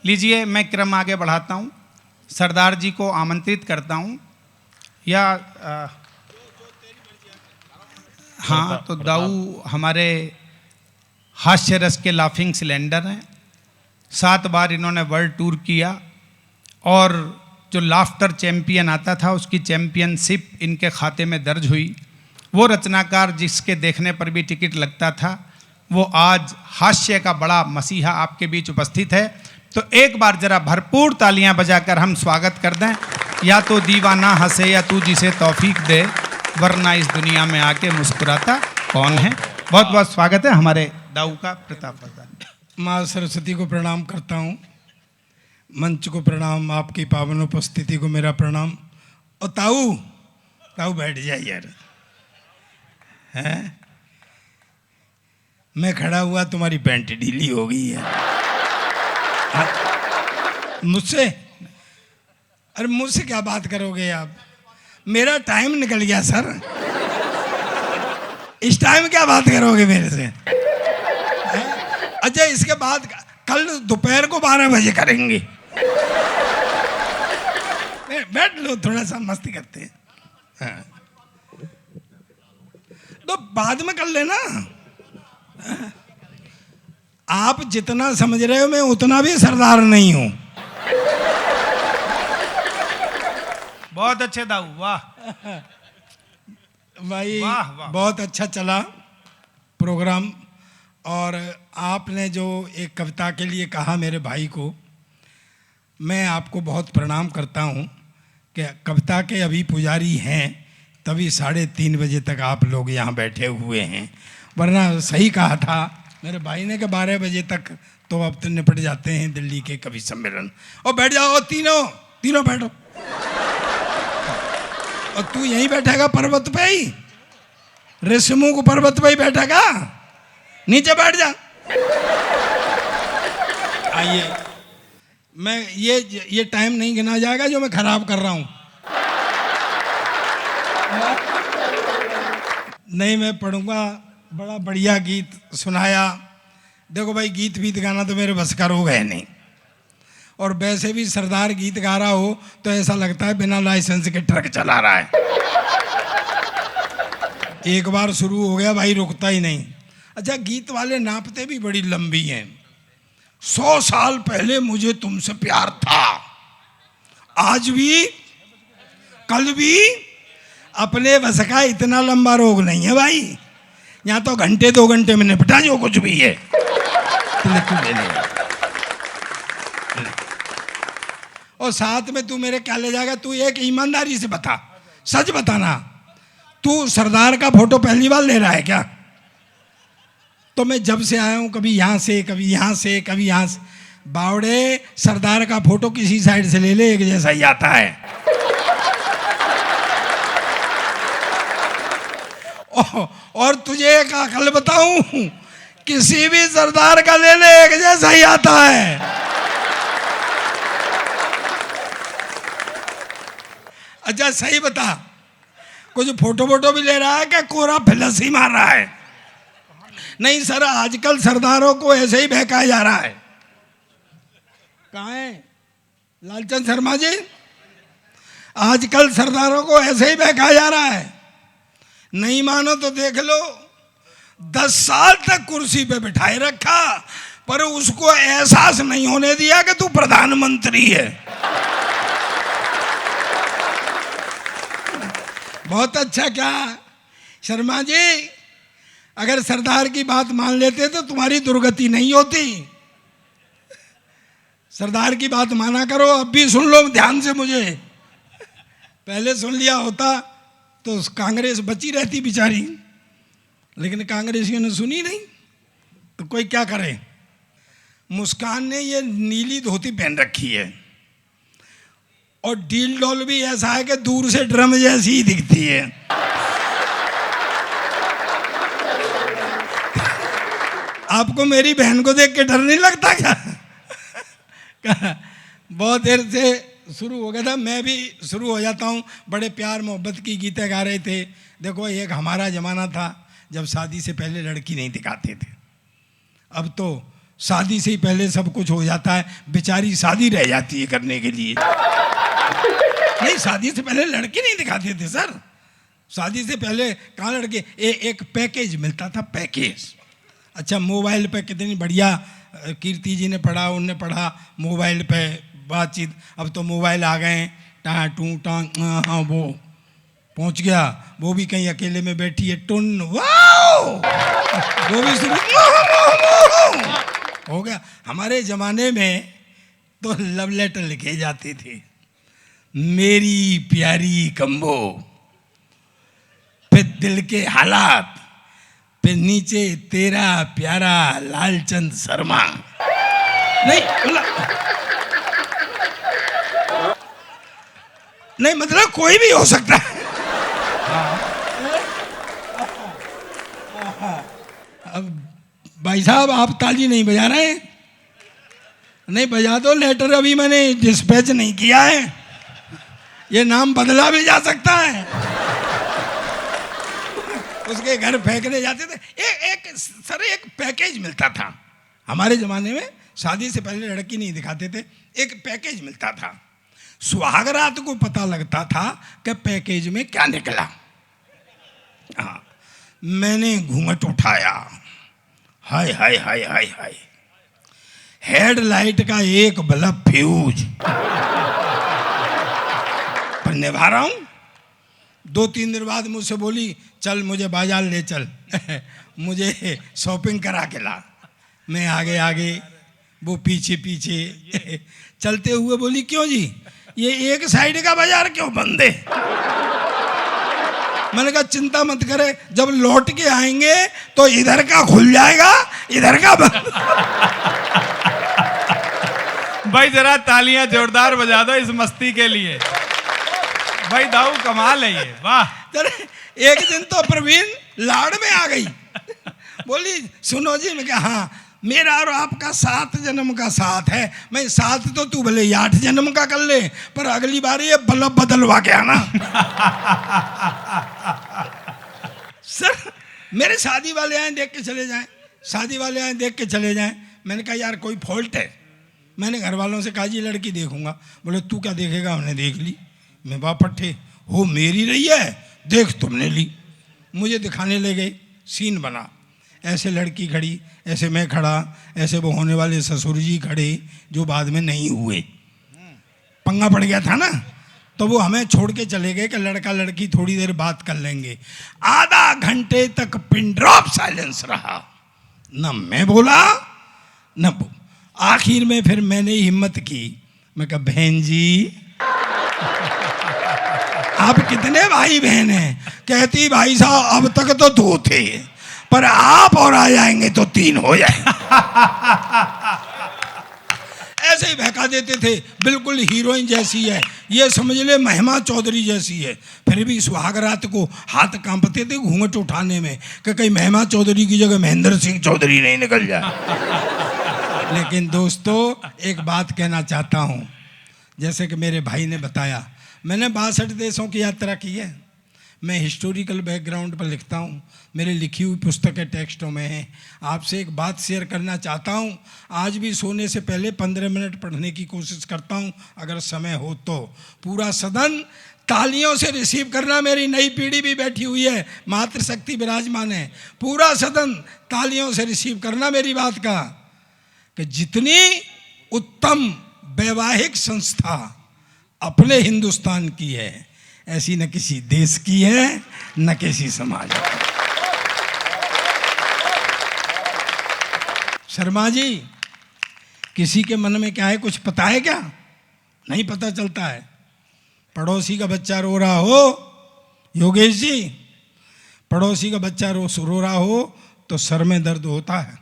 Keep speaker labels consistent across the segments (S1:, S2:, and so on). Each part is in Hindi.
S1: लीजिए, मैं क्रम आगे बढ़ाता हूँ। सरदार जी को आमंत्रित करता हूँ। या हाँ, तो दाऊ हमारे हास्य रस के लाफिंग सिलेंडर हैं। 7 बार इन्होंने वर्ल्ड टूर किया और जो लाफ्टर चैंपियन आता था उसकी चैंपियनशिप इनके खाते में दर्ज हुई। वो रचनाकार जिसके देखने पर भी टिकट लगता था, वो आज हास्य का बड़ा मसीहा आपके बीच उपस्थित है। तो एक बार जरा भरपूर तालियां बजाकर हम स्वागत कर दें। या तो दीवाना हंसे या तू जिसे तौफीक दे, वरना इस दुनिया में आके मुस्कुराता कौन है। बहुत बहुत स्वागत है हमारे दाऊ का। प्रताप
S2: माँ सरस्वती को प्रणाम करता हूँ, मंच को प्रणाम, आपकी पावन उपस्थिति को मेरा प्रणाम। और ताऊ ताऊ बैठ जाए यार। हैं, मैं खड़ा हुआ तुम्हारी पैंट ढीली हो गई है। मुझसे? अरे मुझसे क्या बात करोगे आप? मेरा टाइम निकल गया सर। इस टाइम क्या बात करोगे मेरे से? अच्छा, इसके बाद कल दोपहर को 12 बजे करेंगे। बैठ लो, थोड़ा सा मस्ती करते हैं। हाँ। तो बाद में कर लेना। आप जितना समझ रहे हो मैं उतना भी सरदार नहीं हूं।
S1: बहुत अच्छे दाऊ, वाह
S2: भाई,
S1: वाह वाह।
S2: बहुत अच्छा चला प्रोग्राम। और आपने जो एक कविता के लिए कहा मेरे भाई को, मैं आपको बहुत प्रणाम करता हूं कि कविता के अभी पुजारी हैं, तभी 3:30 बजे तक आप लोग यहाँ बैठे हुए हैं। वरना सही कहा था मेरे भाई ने कि 12 बजे तक तो अब तो निपट जाते हैं दिल्ली के कवि सम्मेलन। और बैठ जाओ, तीनों बैठो। और तू यहीं बैठेगा पर्वत पे ही? ऋषिमुख को पर्वत पे ही बैठेगा? नीचे बैठ जा। आइए, मैं ये टाइम नहीं गिना जाएगा जो मैं खराब कर रहा हूं। नहीं, मैं पढ़ूंगा। बड़ा बढ़िया गीत सुनाया। देखो भाई, गीत वीत गाना तो मेरे बस का रोग है नहीं। और वैसे भी सरदार गीत गा रहा हो तो ऐसा लगता है बिना लाइसेंस के ट्रक चला रहा है। एक बार शुरू हो गया भाई, रुकता ही नहीं। अच्छा, गीत वाले नापते भी बड़ी लंबी हैं। 100 साल पहले मुझे तुमसे प्यार था, आज भी कल भी। अपने बस का इतना लंबा रोग नहीं है भाई। यहाँ तो घंटे 2 घंटे में निपटा जो कुछ भी है। और साथ में तू मेरे क्या ले जाएगा? तू एक ईमानदारी से बता, सच बताना, तू सरदार का फोटो पहली बार ले रहा है क्या? तो मैं जब से आया हूं, कभी यहां से, कभी यहां से, कभी यहां से। बावड़े, सरदार का फोटो किसी साइड से ले ले, एक जैसा ही आता है। और तुझे एक अकल बताऊं, किसी भी सरदार का ले ले, एक जैसा ही आता है। अच्छा सही बता, कुछ फोटो भी ले रहा है क्या? कोरा फिलस ही मार रहा है? नहीं सर, आजकल सरदारों को ऐसे ही बहकाया जा रहा है। कहाँ है लालचंद शर्मा जी? आजकल सरदारों को ऐसे ही बहकाया जा रहा है। नहीं मानो तो देख लो, 10 साल तक कुर्सी पे बिठाए रखा, पर उसको एहसास नहीं होने दिया कि तू प्रधानमंत्री है। बहुत अच्छा। क्या शर्मा जी, अगर सरदार की बात मान लेते तो तुम्हारी दुर्गति नहीं होती। सरदार की बात माना करो। अब भी सुन लो ध्यान से मुझे। पहले सुन लिया होता तो कांग्रेस बची रहती बेचारी, लेकिन कांग्रेसियों ने सुनी नहीं, तो कोई क्या करे। मुस्कान ने ये नीली धोती पहन रखी है और डील डॉल भी ऐसा है कि दूर से ड्रम जैसी ही दिखती है। आपको मेरी बहन को देख के डर नहीं लगता क्या? बहुत देर से शुरू हो गया था, मैं भी शुरू हो जाता हूँ। बड़े प्यार मोहब्बत की गीतें गा रहे थे। देखो, एक हमारा ज़माना था जब शादी से पहले लड़की नहीं दिखाते थे। अब तो शादी से ही पहले सब कुछ हो जाता है, बेचारी शादी रह जाती है करने के लिए। नहीं, शादी से पहले लड़की नहीं दिखाते थे सर। शादी से पहले कहाँ लड़के, एक पैकेज मिलता था, पैकेज। अच्छा, मोबाइल पे कितनी बढ़िया कीर्ति जी ने पढ़ा, उनने पढ़ा मोबाइल पे बातचीत। अब तो मोबाइल आ गए, टाँ टू टाँ, हाँ वो पहुंच गया, वो भी कहीं अकेले में बैठी है, टुन वाओ, वो भी शुरू हो गया। हमारे जमाने में तो लव लेटर लिखे जाते थे, मेरी प्यारी कम्बो, फिर दिल के हालात, फिर नीचे तेरा प्यारा लालचंद शर्मा। नहीं मतलब कोई भी हो सकता है। अब भाई साहब आप ताली नहीं बजा रहे हैं? नहीं बजा दो, लेटर अभी मैंने डिस्पैच नहीं किया है, ये नाम बदला भी जा सकता है। उसके घर फेंकने जाते थे। एक पैकेज मिलता था हमारे जमाने में, शादी से पहले लड़की नहीं दिखाते थे, एक पैकेज मिलता था। सुहागरात को पता लगता था कि पैकेज में क्या निकला। हाँ, मैंने घूंघट उठाया, हाय हाय हाय हाय हाय, हेडलाइट का एक बल्ब फ्यूज, पर निभा रहा हूं। 2-3 दिन बाद मुझसे बोली, चल मुझे बाजार ले चल, मुझे शॉपिंग करा के ला। मैं आगे आगे, वो पीछे पीछे चलते हुए बोली, क्यों जी ये एक साइड का बाजार क्यों बंद है? मैंने कहा चिंता मत करे, जब लौट के आएंगे तो इधर का खुल जाएगा, इधर का बंद।
S1: भाई जरा तालियां जोरदार बजा दो इस मस्ती के लिए। भाई दाऊ कमाल है ये, वाह।
S2: एक दिन तो प्रवीण लाड़ में आ गई, बोली सुनो जी। मैं कहा हाँ, मेरा और आपका 7 जन्म का साथ है। मैं 7 तो तू भले 8 जन्म का कर ले, पर अगली बार ये बल्ब बदलवा के आना। सर मेरे शादी वाले आए देख के चले जाएं, शादी वाले आए देख के चले जाएं। मैंने कहा यार कोई फॉल्ट है? मैंने घर वालों से कहा जी लड़की देखूंगा। बोले तू क्या देखेगा, हमने देख ली। मैं बापट्ठे हो मेरी रही है, देख तुमने ली। मुझे दिखाने ले गए, सीन बना, ऐसे लड़की खड़ी, ऐसे मैं खड़ा, ऐसे वो होने वाले ससुर जी खड़े, जो बाद में नहीं हुए। पंगा पड़ गया था ना, तो वो हमें छोड़ के चले गए कि लड़का लड़की थोड़ी देर बात कर लेंगे। आधा घंटे तक पिन ड्रॉप साइलेंस रहा, न मैं बोला न आखिर में फिर मैंने हिम्मत की, मैं कहा बहन जी आप कितने भाई बहन हैं? कहती भाई साहब अब तक तो 2 थे, पर आप और आ जाएंगे तो 3 हो जाएंगे। ऐसे ही बहका देते थे, बिल्कुल हीरोइन जैसी है, ये समझ ले महिमा चौधरी जैसी है। फिर भी सुहागरात को हाथ कांपते थे घूंघट उठाने में कि कहीं महिमा चौधरी की जगह महेंद्र सिंह चौधरी नहीं निकल जाए। लेकिन दोस्तों एक बात कहना चाहता हूँ, जैसे कि मेरे भाई ने बताया, मैंने 62 देशों की यात्रा की है। मैं हिस्टोरिकल बैकग्राउंड पर लिखता हूँ, मेरी लिखी हुई पुस्तकें टेक्स्टों में हैं। आपसे एक बात शेयर करना चाहता हूँ, आज भी सोने से पहले 15 मिनट पढ़ने की कोशिश करता हूँ, अगर समय हो तो। पूरा सदन तालियों से रिसीव करना, मेरी नई पीढ़ी भी बैठी हुई है, मातृशक्ति विराजमान है। पूरा सदन तालियों से रिसीव करना मेरी बात का, कि जितनी उत्तम वैवाहिक संस्था अपने हिंदुस्तान की है, ऐसी न किसी देश की है न किसी समाज की। शर्मा जी, किसी के मन में क्या है कुछ पता है क्या? नहीं पता चलता है। पड़ोसी का बच्चा रो रहा हो, योगेश जी, पड़ोसी का बच्चा रो रहा हो तो सर में दर्द होता है,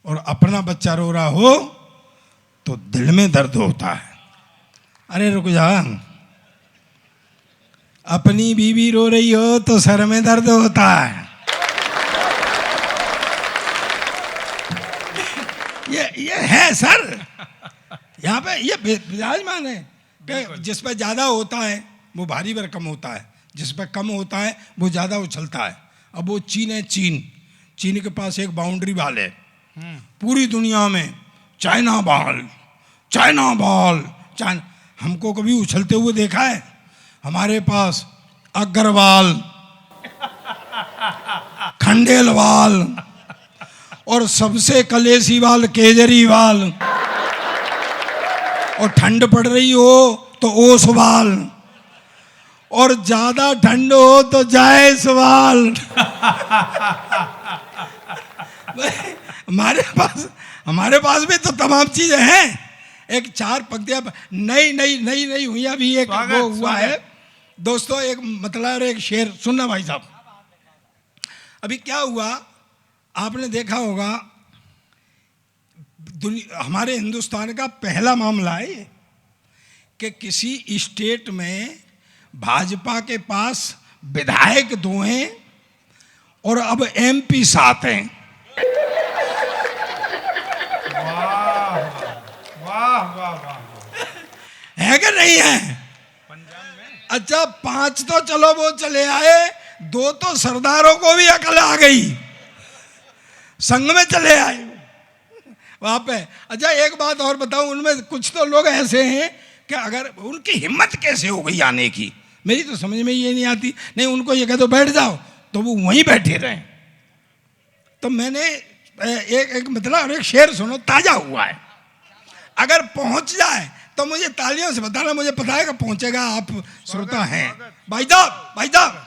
S2: और अपना बच्चा रो रहा हो तो दिल में दर्द होता है। अरे रुक जा, अपनी बीवी रो रही हो तो सर में दर्द होता है। ये है सर, यहाँ पे ये विराजमान है कि जिस पर ज़्यादा होता है वो भारी भरकम होता है, जिस पर कम होता है वो ज़्यादा उछलता है। अब वो चीन है, चीन के पास एक बाउंड्री वाल है, पूरी दुनिया में China ball, China ball, China. हमको कभी उछलते हुए देखा है? हमारे पास अग्रवाल, खंडेलवाल और सबसे कलेसीवाल केजरीवाल, और ठंड पड़ रही हो तो ओसवाल, और ज्यादा ठंड हो तो जायसवाल। हमारे पास भी तो तमाम चीजें हैं। एक 4 पंक्तियां नई हुई अभी एक वो हुआ है दोस्तों, एक मतलब एक शेर सुनना भाई साहब। अभी क्या हुआ, आपने देखा होगा, हमारे हिंदुस्तान का पहला मामला है ये कि किसी स्टेट में भाजपा के पास विधायक 2 हैं और अब MP 7 हैं।
S1: वाह वाह वाह वाह,
S2: है कि नहीं है?
S1: पंजाब में
S2: अच्छा 5 तो चलो वो चले आए, 2 तो सरदारों को भी अकल आ गई, संग में चले आए वहां पे। अच्छा एक बात और बताऊं, उनमें कुछ तो लोग ऐसे हैं कि अगर उनकी हिम्मत कैसे हो गई आने की, मेरी तो समझ में ये नहीं आती। नहीं, उनको ये कह दो बैठ जाओ तो वो वहीं बैठे रहे। तो मैंने एक मतलब एक शेर सुनो, ताजा हुआ है, अगर पहुंच जाए तो मुझे तालियों से बताना, मुझे पता है कि पहुंचेगा, आप श्रोता हैं। भाई साहब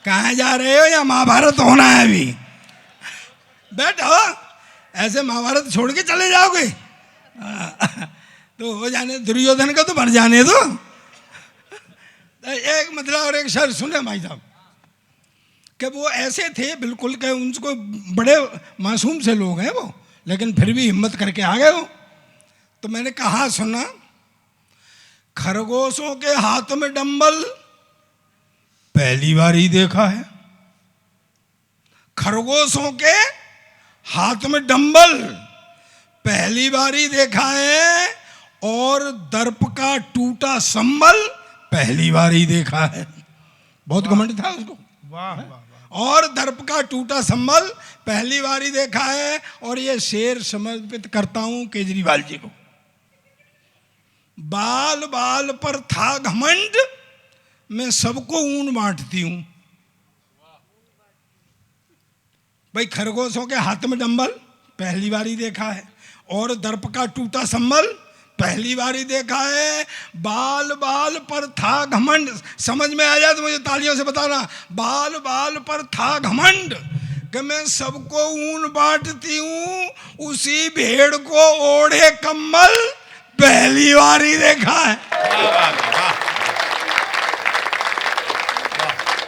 S2: कहाँ जा रहे हो, या महाभारत होना है अभी? बैठो, ऐसे महाभारत छोड़ के चले जाओगे तो हो जाने, दुर्योधन का तो मर जाने दो। एक मतलब और एक शेर सुने भाई साहब, कि वो ऐसे थे बिल्कुल के उनको बड़े मासूम से लोग हैं वो, लेकिन फिर भी हिम्मत करके आ गए वो। तो मैंने कहा सुना, खरगोशों के हाथ में डंबल पहली बार ही देखा है। खरगोशों के हाथ में डंबल पहली बार ही देखा है, और दर्प का टूटा संबल पहली बार ही देखा है। बहुत घमंड था उसको।
S1: वाह वाह वाह,
S2: और दर्प का टूटा संबल पहली बार ही देखा है। और ये शेर समर्पित करता हूं केजरीवाल जी को। बाल बाल पर था घमंड, मैं सबको ऊन बांटती हूं। भाई खरगोशों के हाथ में डंबल पहली बार ही देखा है, और दर्प का टूटा संबल पहली बार ही देखा है। बाल बाल पर था घमंड, समझ में आ जाए तो मुझे तालियों से बताना। बाल बाल पर था घमंड कि मैं सबको ऊन बांटती हूं, उसी भेड़ को ओढ़े कम्बल पहली बार ही देखा है।